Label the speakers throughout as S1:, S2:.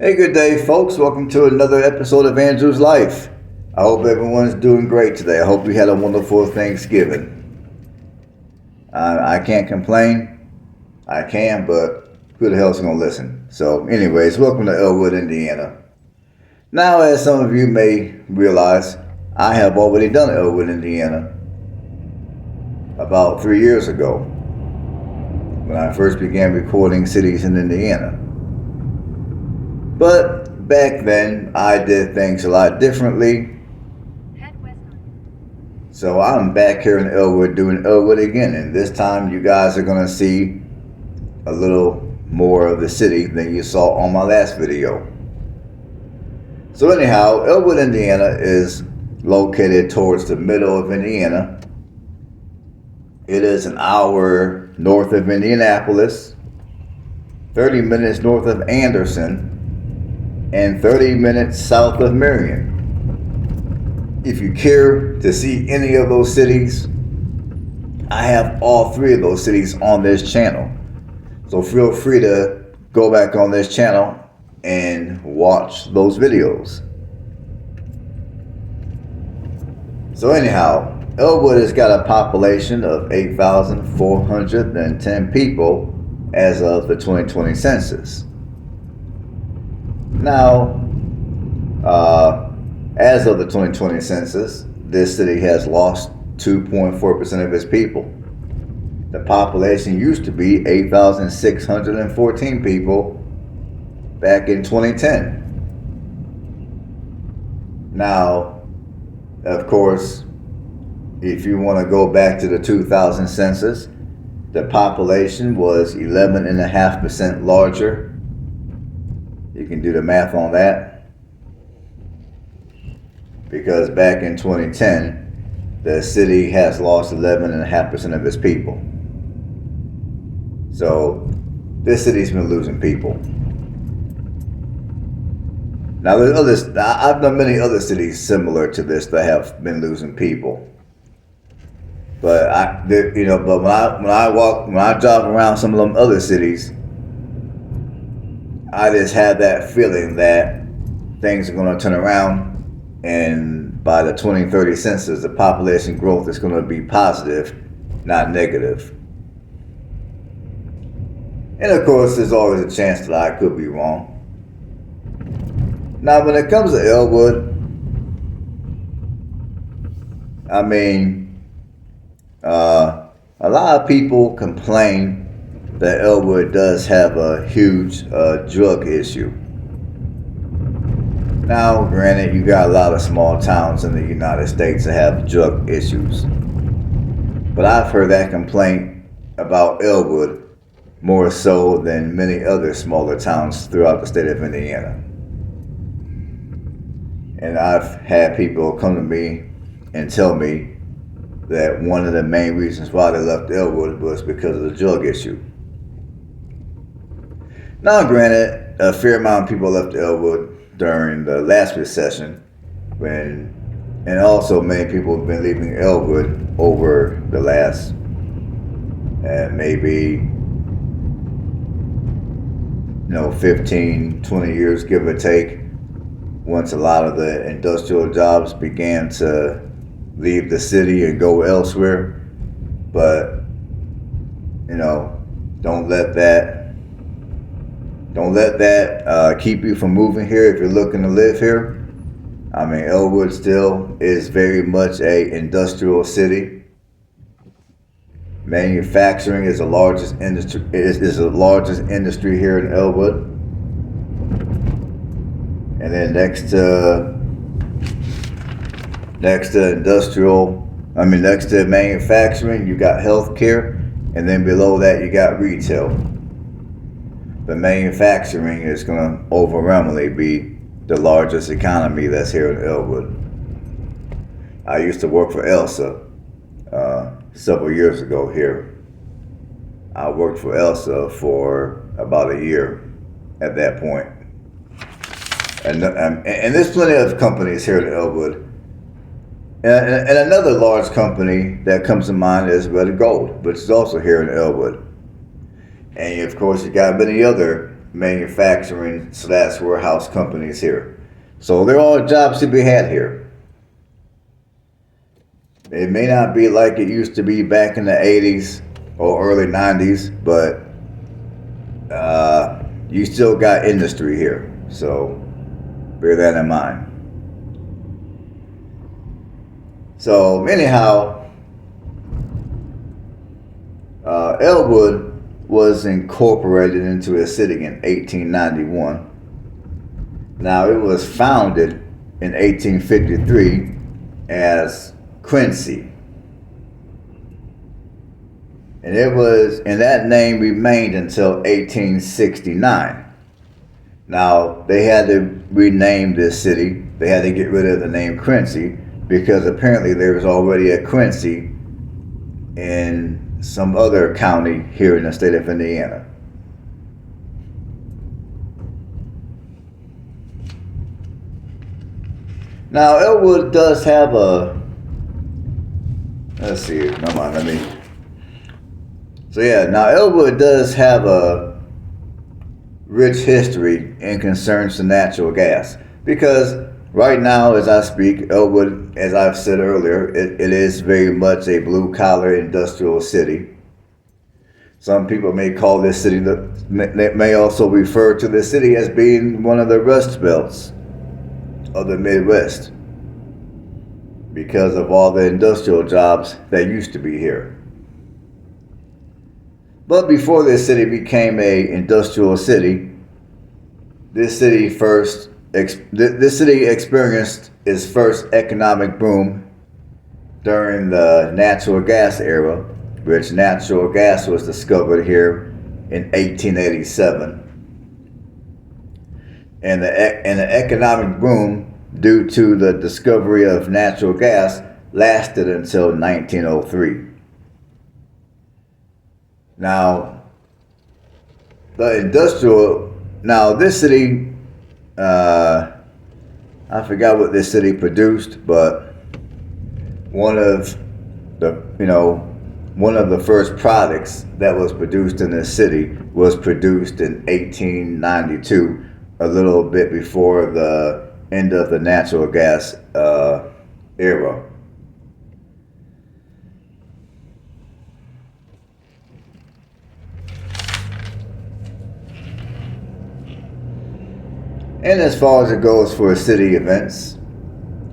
S1: Hey, good day, folks. Welcome to another episode of Andrew's Life. I hope everyone's doing great today. I hope you had a wonderful Thanksgiving. I can't complain. I can, but who the hell's going to listen? So, anyways, welcome to Elwood, Indiana. Now, as some of you may realize, I have already done Elwood, Indiana about 3 years ago when I first began recording cities in Indiana. But back then, I did things a lot differently. So I'm back here in Elwood doing Elwood again. And this time you guys are going to see a little more of the city than you saw on my last video. So anyhow, Elwood, Indiana is located towards the middle of Indiana. It is an hour north of Indianapolis, 30 minutes north of Anderson, and 30 minutes south of Marion. If you care to see any of those cities, I have all three of those cities on this channel. So feel free to go back on this channel and watch those videos. So anyhow, Elwood has got a population of 8,410 people as of the 2020 census. Now, as of the 2020 census, this city has lost 2.4% of its people. The population used to be 8,614 people back in 2010. Now, of course, if you want to go back to the 2000 census, the population was 11.5% larger. You can do the math on that. Because back in 2010, the city has lost 11.5% of its people. So this city's been losing people. Now there's others. I've done many other cities similar to this that have been losing people. But when I drive around some of them other cities, I just have that feeling that things are going to turn around, and by the 2030 census, the population growth is going to be positive, not negative. And of course, there's always a chance that I could be wrong. Now, when it comes to Elwood, I mean, a lot of people complain that Elwood does have a huge drug issue. Now, granted, you got a lot of small towns in the United States that have drug issues. But I've heard that complaint about Elwood more so than many other smaller towns throughout the state of Indiana. And I've had people come to me and tell me that one of the main reasons why they left Elwood was because of the drug issue. Now, granted, a fair amount of people left Elwood during the last recession, and also many people have been leaving Elwood over the last maybe 15, 20 years, give or take, once a lot of the industrial jobs began to leave the city and go elsewhere. But don't let that keep you from moving here if you're looking to live here. I mean, Elwood still is very much a industrial city. Manufacturing is the largest industry. Is the largest industry here in Elwood. And then next to manufacturing, you got healthcare, and then below that you got retail. But manufacturing is going to overwhelmingly be the largest economy that's here in Elwood. I used to work for Elsa several years ago here. I worked for Elsa for about a year at that point. And there's plenty of companies here in Elwood. And another large company that comes to mind is Red Gold, which is also here in Elwood. And of course, you got many other manufacturing / warehouse companies here. So there are jobs to be had here. It may not be like it used to be back in the 80s or early 90s, but you still got industry here. So bear that in mind. So anyhow, Elwood was incorporated into a city in 1891. Now it was founded in 1853 as Quincy. And that name remained until 1869. Now they had to rename this city. They had to get rid of the name Quincy because apparently there was already a Quincy in some other county here in the state of Indiana. Now Elwood does have let's see, come on, now Elwood does have a rich history in concerns to natural gas, because right now as I speak, Elwood, as I've said earlier, it is very much a blue-collar industrial city. Some people may call this city, may also refer to the city as being one of the rust belts of the Midwest because of all the industrial jobs that used to be here. But before this city became an industrial city, this city experienced its first economic boom during the natural gas era, which natural gas was discovered here in 1887. And the economic boom due to the discovery of natural gas lasted until 1903. Now, this city, I forgot what this city produced, but one of the first products that was produced in this city was produced in 1892, a little bit before the end of the natural gas era. And as far as it goes for city events,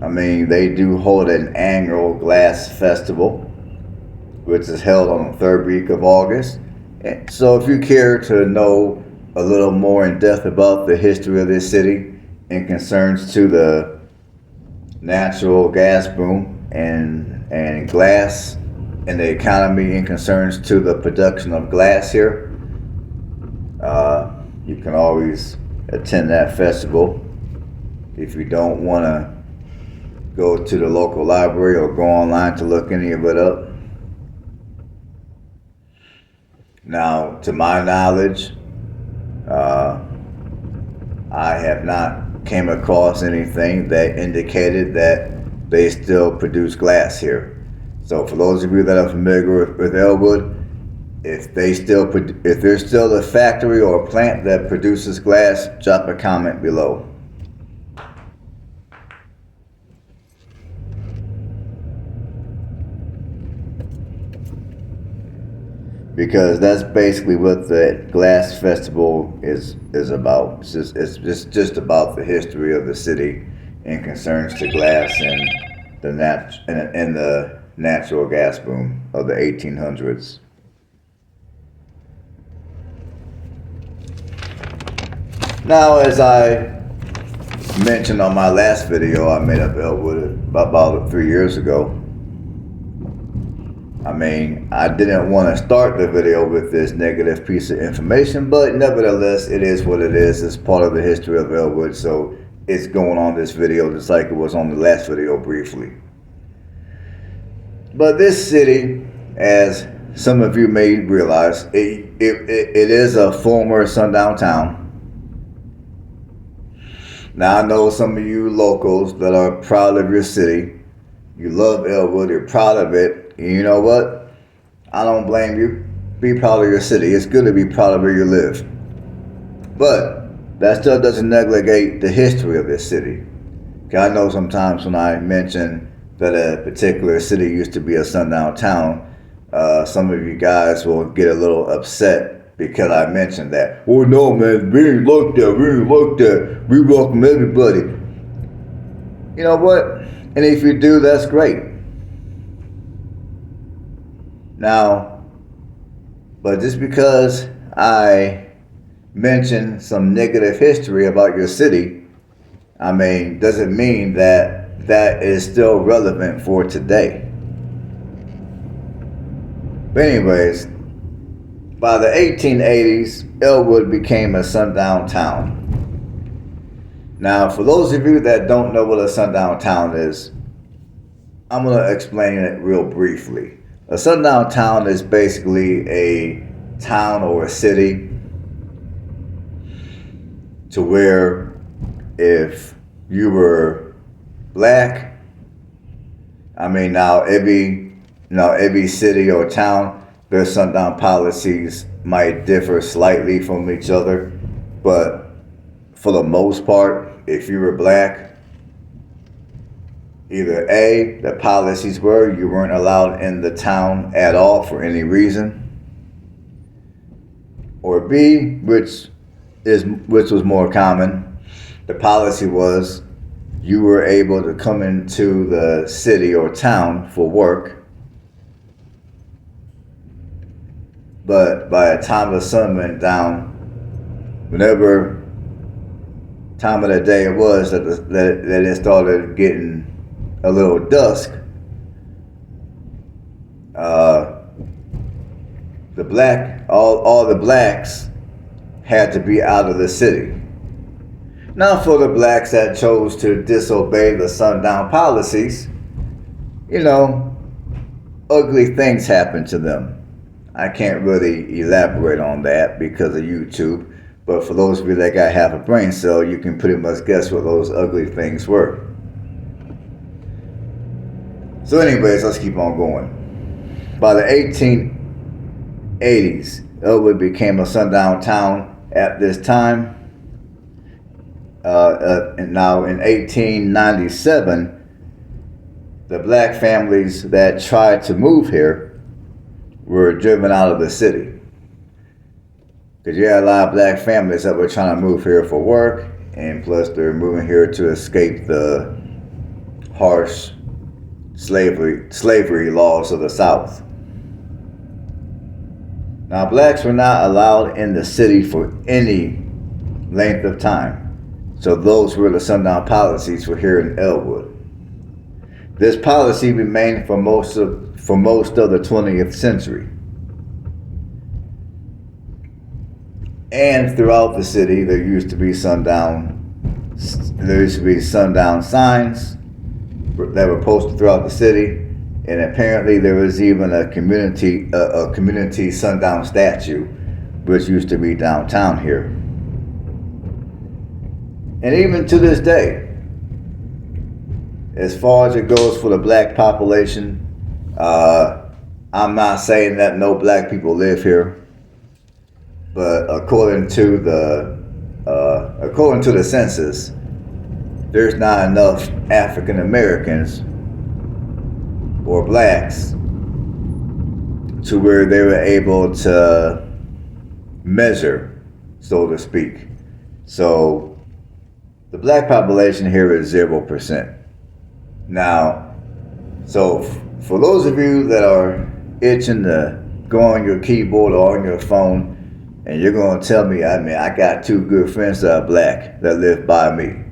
S1: I mean, they do hold an annual glass festival, which is held on the third week of August. And so if you care to know a little more in depth about the history of this city and concerns to the natural gas boom and glass and the economy and concerns to the production of glass here, you can always attend that festival. If you don't want to go to the local library or go online to look any of it up. Now, to my knowledge, I have not came across anything that indicated that they still produce glass here. So for those of you that are familiar with Elwood, if there's still a factory or a plant that produces glass, drop a comment below. Because that's basically what the glass festival is about. It's just about the history of the city and concerns to glass and the natural gas boom of the 1800s. Now, as I mentioned on my last video I made of Elwood about 3 years ago, I mean, I didn't want to start the video with this negative piece of information, but nevertheless, it is what it is. It's part of the history of Elwood, so it's going on this video just like it was on the last video briefly. But this city, as some of you may realize, it is a former sundown town. Now, I know some of you locals that are proud of your city. You love Elwood, you're proud of it. And you know what? I don't blame you. Be proud of your city. It's good to be proud of where you live. But that still doesn't negate the history of this city. I know sometimes when I mention that a particular city used to be a sundown town, some of you guys will get a little upset because I mentioned that. Oh no, man, we ain't like that. We ain't like that. We welcome everybody. You know what? And if you do, that's great. Now, but just because I mention some negative history about your city, I mean, doesn't mean that that is still relevant for today. But anyways, by the 1880s, Elwood became a sundown town. Now, for those of you that don't know what a sundown town is, I'm going to explain it real briefly. A sundown town is basically a town or a city to where if you were black, I mean, now every city or town, their sundown policies might differ slightly from each other, but for the most part, if you were black, either A, the policies were you weren't allowed in the town at all for any reason, or B, which was more common, the policy was you were able to come into the city or town for work, but by the time the sun went down, whenever time of the day it was that it started getting a little dusk, all the blacks had to be out of the city. Now, for the blacks that chose to disobey the sundown policies, ugly things happened to them. I can't really elaborate on that because of YouTube, but for those of you that got half a brain cell, you can pretty much guess what those ugly things were. So anyways, let's keep on going. By the 1880s, Elwood became a sundown town at this time. And now in 1897, the black families that tried to move here were driven out of the city. Because you had a lot of black families that were trying to move here for work, and plus they're moving here to escape the harsh slavery laws of the South. Now, blacks were not allowed in the city for any length of time. So those were the sundown policies for here in Elwood. This policy remained for most of the 20th century. And throughout the city, there used to be sundown signs that were posted throughout the city, and apparently there was even a community sundown statue, which used to be downtown here. And even to this day, as far as it goes for the black population, I'm not saying that no black people live here, but according to the census, there's not enough African Americans or blacks to where they were able to measure, so to speak. So the black population here is 0%. Now, so for those of you that are itching to go on your keyboard or on your phone, and you're going to tell me, I got two good friends that are black that live by me.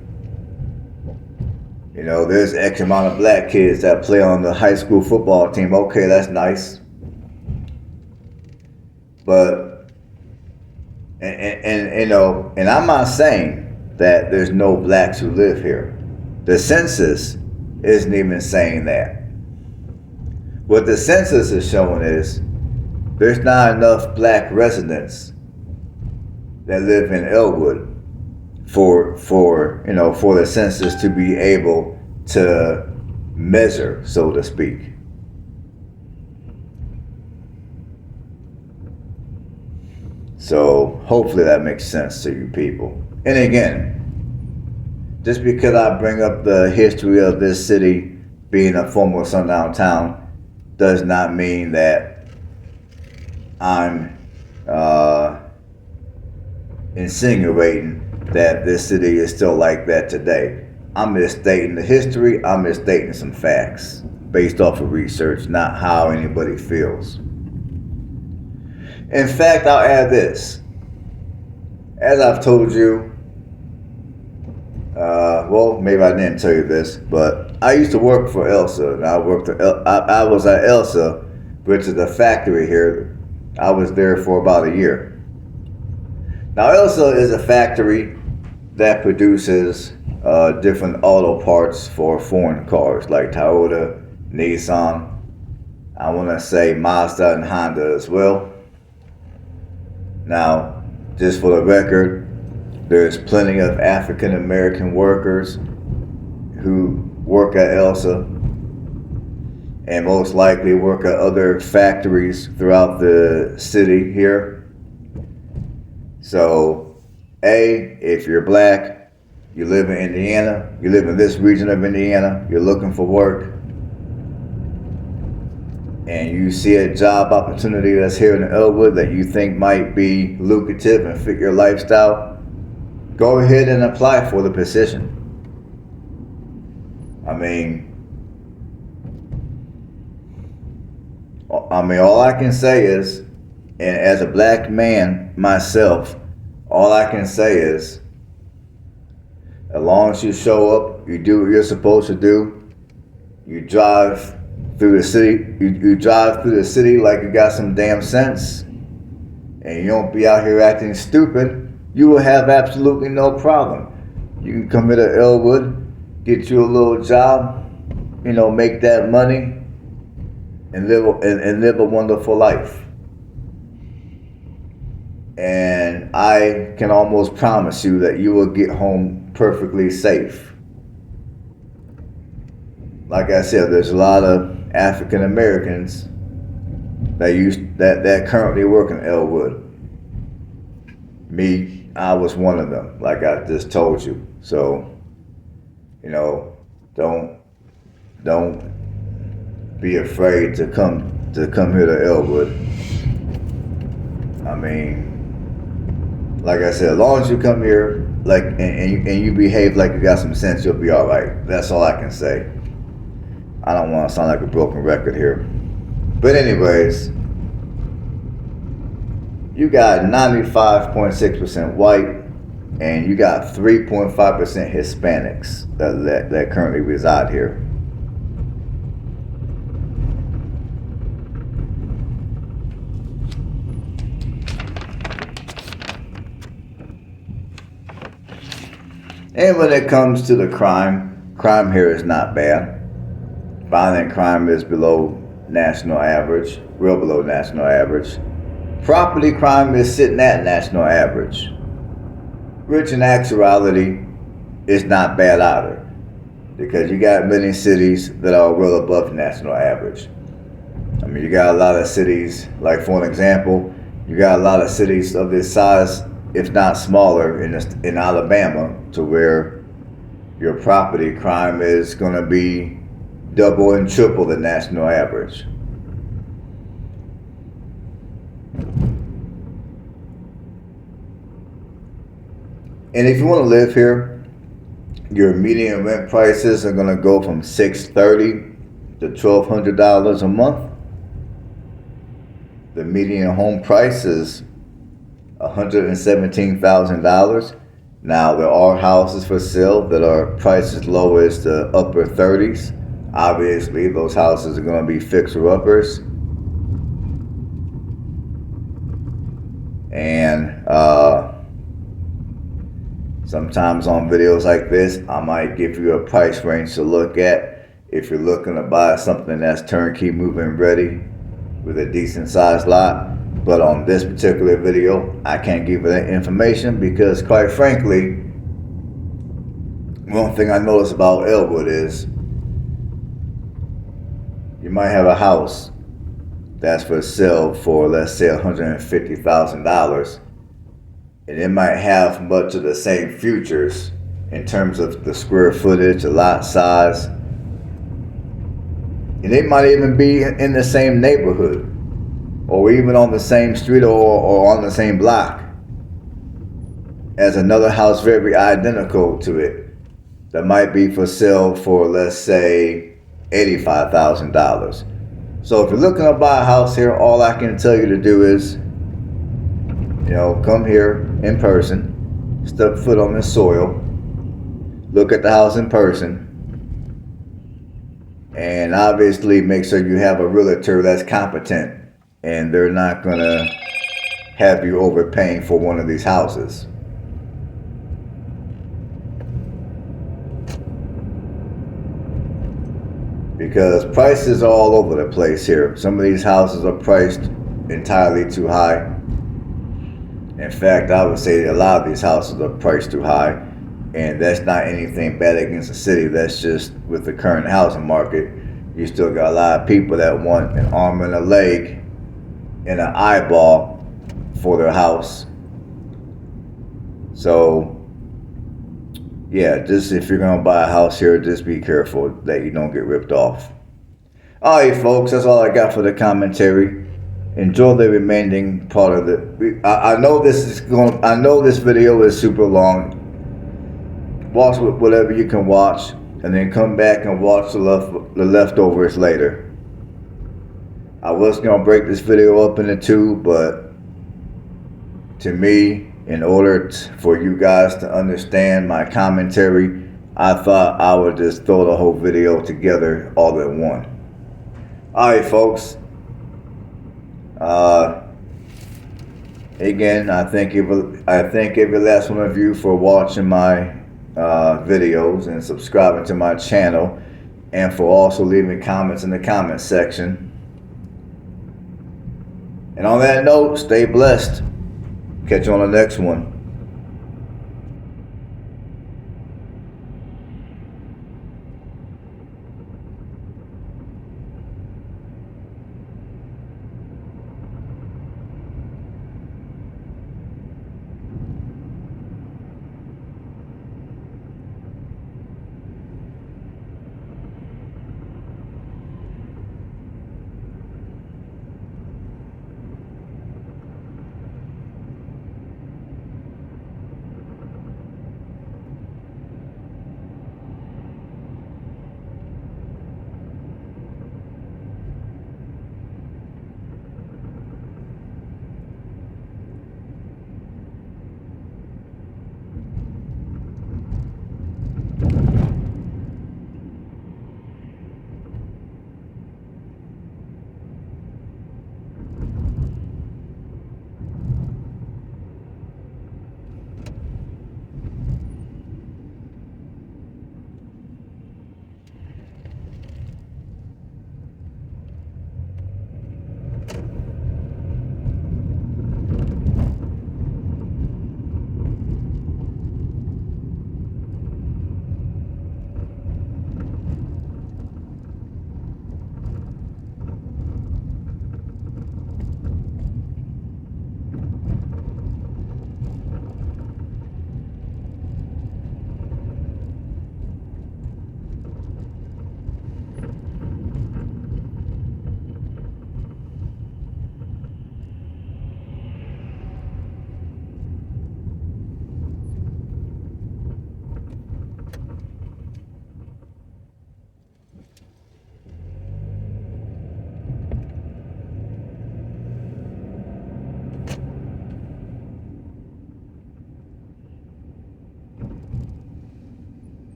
S1: There's X amount of black kids that play on the high school football team. Okay, that's nice. But, and I'm not saying that there's no blacks who live here. The census isn't even saying that. What the census is showing is there's not enough black residents that live in Elwood for the census to be able to measure, so to speak. So hopefully that makes sense to you people. And again, just because I bring up the history of this city being a former sundown town does not mean that I'm insinuating that this city is still like that today. I'm misstating the history, I'm misstating some facts based off of research, not how anybody feels. In fact, I'll add this. As I've told you, well, maybe I didn't tell you this, but I used to work for Elsa, and I was at Elsa, which is a factory here. I was there for about a year. Now, Elsa is a factory that produces different auto parts for foreign cars like Toyota, Nissan, I want to say Mazda and Honda as well. Now, just for the record, there's plenty of African American workers who work at Elsa and most likely work at other factories throughout the city here. So, if you're black, you live in Indiana, you live in this region of Indiana, you're looking for work, and you see a job opportunity that's here in Elwood that you think might be lucrative and fit your lifestyle, go ahead and apply for the position. I mean, all I can say is, and as a black man myself, all I can say is, as long as you show up, you do what you're supposed to do, you drive through the city, you drive through the city like you got some damn sense, and you don't be out here acting stupid, you will have absolutely no problem. You can come here to Elwood, get you a little job, make that money, and live a wonderful life. And I can almost promise you that you will get home perfectly safe. Like I said, there's a lot of African Americans that currently work in Elwood. Me, I was one of them, like I just told you. So, don't be afraid to come here to Elwood. I mean, like I said, as long as you come here, and you behave like you got some sense, you'll be all right. That's all I can say. I don't want to sound like a broken record here. But anyways, you got 95.6% white, and you got 3.5% Hispanics that currently reside here. And when it comes to the crime here is not bad. Violent crime is below national average, real below national average. Property crime is sitting at national average, which in actuality is not bad either, because you got many cities that are well above national average. I mean, you got a lot of cities, like for an example, you got a lot of cities of this size, if not smaller, in Alabama, to where your property crime is going to be double and triple the national average. And if you want to live here, your median rent prices are going to go from $630 to $1,200 a month. The median home price is $117,000. Now, there are houses for sale that are priced as low as the upper 30s. Obviously, those houses are going to be fixer-uppers. And sometimes on videos like this, I might give you a price range to look at if you're looking to buy something that's turnkey, move-in ready with a decent sized lot. But on this particular video, I can't give you that information because, quite frankly, one thing I notice about Elwood is you might have a house that's for sale for, let's say, $150,000, and it might have much of the same features in terms of the square footage, the lot size, and they might even be in the same neighborhood, or even on the same street, or on the same block as another house very identical to it that might be for sale for, let's say, $85,000. So if you're looking to buy a house here, all I can tell you to do is, come here in person, step foot on this soil, look at the house in person, and obviously make sure you have a realtor that's competent and they're not going to have you overpaying for one of these houses. Because prices are all over the place here. Some of these houses are priced entirely too high. In fact, I would say that a lot of these houses are priced too high, and that's not anything bad against the city. That's just with the current housing market. You still got a lot of people that want an arm and a leg and an eyeball for their house. So, yeah, just if you're going to buy a house here, just be careful that you don't get ripped off. Alright, folks, that's all I got for the commentary. Enjoy the remaining part of the. I know this video is super long. Watch whatever you can watch, and then come back and watch the leftovers later. I was gonna break this video up into two, but to me, in order for you guys to understand my commentary, I thought I would just throw the whole video together all in one. Alright, folks. Again, I thank every last one of you for watching my videos and subscribing to my channel, and for also leaving comments in the comment section. And on that note, stay blessed. Catch you on the next one.